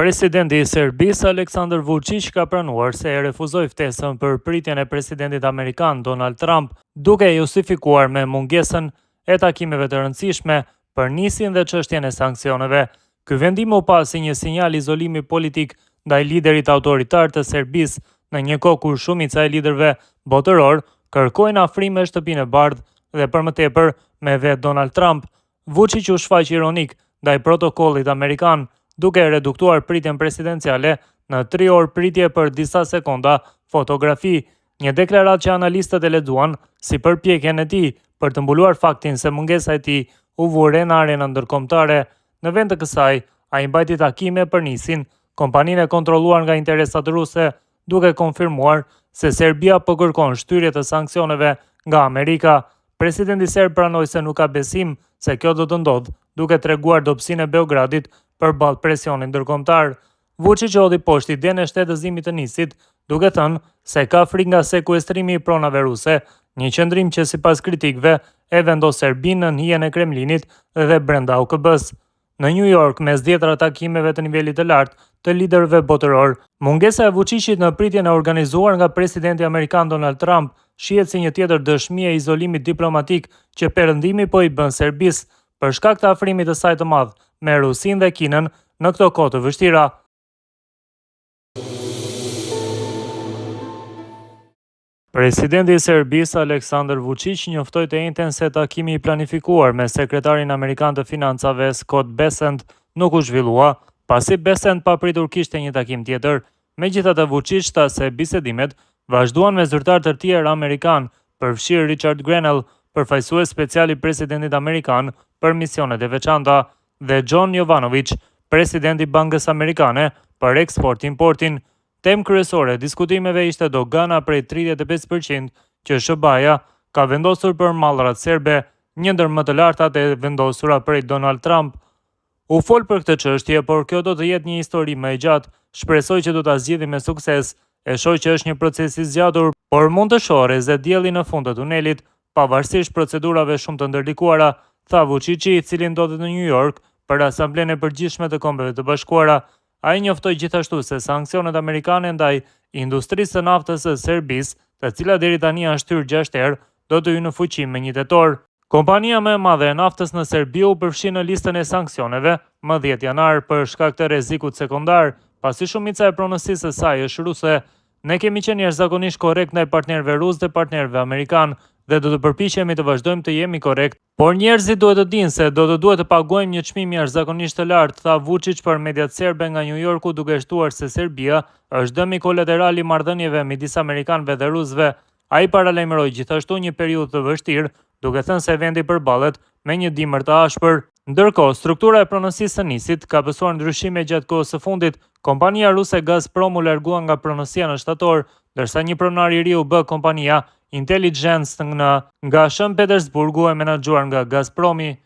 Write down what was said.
Presidenti i Serbisë Aleksandar Vučić ka pranuar se e refuzoi ftesën për pritjen e presidentit amerikan Donald Trump, duke e justifikuar me mungesën e takimeve të rëndësishme për nisjen dhe çështjen e sanksioneve. Ky vendim u pa si një sinjal izolimi politik ndaj liderit autoritar të Serbisë në një kohë kur shumica e liderëve botëror kërkojnë afrime në Shtëpinë e Bardhë dhe për më tepër me vetë Donald Trump. Vučić u shfaq ironik ndaj protokollit amerikan, duke reduktuar pritjen presidenciale në 3 orë pritje për disa sekonda fotografi, një deklaratë që analistët e lexuan si përpjekjen e tij për të mbuluar faktin se mungesa e tij u vure në arenën ndërkombëtare. Në vend të kësaj, ai mbajti takime për nisin kompaninë e kontrolluar nga interesat ruse, duke konfirmuar se Serbia po kërkon shtyrje të sanksioneve nga Amerika. Presidenti serb pranoi se nuk ka besim se kjo do të ndodhë, duke treguar dobësinë e Beogradit përballë presionit ndërkombëtar. Vučić hodhi poshtë idenë e shtetëzimit të nisit, duke thënë se ka frikë nga sekuestrimi i pronave ruse, një qëndrim që sipas kritikëve e vendos Serbinë në hijen e Kremlinit dhe brenda AKB-s. Në New York, mes dhjetra takimeve të nivelit të lartë të liderëve botëror, mungesa e Vučićit në pritjen e organizuar nga presidenti amerikan Donald Trump shihet si një tjetër dëshmi e izolimit diplomatik që perëndimi po i bën Serbisë për shkak të afrimit të saj të madh me Rusinë dhe Kinën në këto kohë të vështira. Presidenti i Serbisë Aleksandar Vučić njoftoi të njëjtën se takimi i planifikuar me sekretarin amerikan të financave Scott Bessent nuk u zhvillua, pasi Bessent papritur kishte një takim tjetër. Megjithatë, Vučić tha se bisedimet vazhduan me zyrtar të tjerë amerikan, përfshirë Richard Grenell, përfaqësues special i presidentit amerikan për misionet e veçanta, dhe John Jovanović, presidenti i Bankës Amerikane për eksport-importin. Temë kryesore e diskutimeve ishte dogana prej 35% që SBA-ja ka vendosur për mallrat serbe, një ndër më të lartat e vendosura prej Donald Trump. U fol për këtë çështje, por kjo do të jetë një histori më e gjatë. Shpresoj që do ta zgjidhim me sukses. E shoh që është një proces i zgjatur, por mund të shohë rrezet dielli në fund të tunelit, pavarësisht procedurave shumë të ndërlikuara, tha Vučići, i cili ndodhet në New York për Asamblenë e Përgjithshme të Kombeve të Bashkuara. Ai njoftoi gjithashtu se sanksionet amerikane ndaj industrisë së naftës së Serbisë, të cilat deri tani janë shtyrë 6 herë, do të hyjnë në fuqi me 1 tetor. Kompania më e madhe e naftës në Serbi u përfshi në listën e sanksioneve më 10 janar për shkak të rrezikut sekondar, pasi shumica e pronësisë së saj është ruse. Ne kemi qenë jashtëzakonisht korrekt ndaj partnerëve rusë dhe partnerëve amerikan dhe do të përpiqemi të vazhdojmë të jemi korrekt, por njerëzit duhet të dinë se do të duhet të paguajmë një çmim jashtëzakonisht të lartë, tha Vučić për mediat serbe nga New Yorku, duke shtuar se Serbia është dëmi kolateral i marrëdhënieve midis amerikanëve dhe rusëve. Ai paralajmëroi gjithashtu një periudhë të vështirë, duke thënë se vendi përballet me një dimër të ashpër. Ndërkohë, struktura e pronësisë së nisit ka pësuar ndryshime gjatë kohës së fundit. Kompania ruse Gazprom u largua nga pronësia në shtator, ndërsa një pronar i ri u bë kompania Intelligence nga Shën Petersburgu e menaxhuar nga Gazpromi.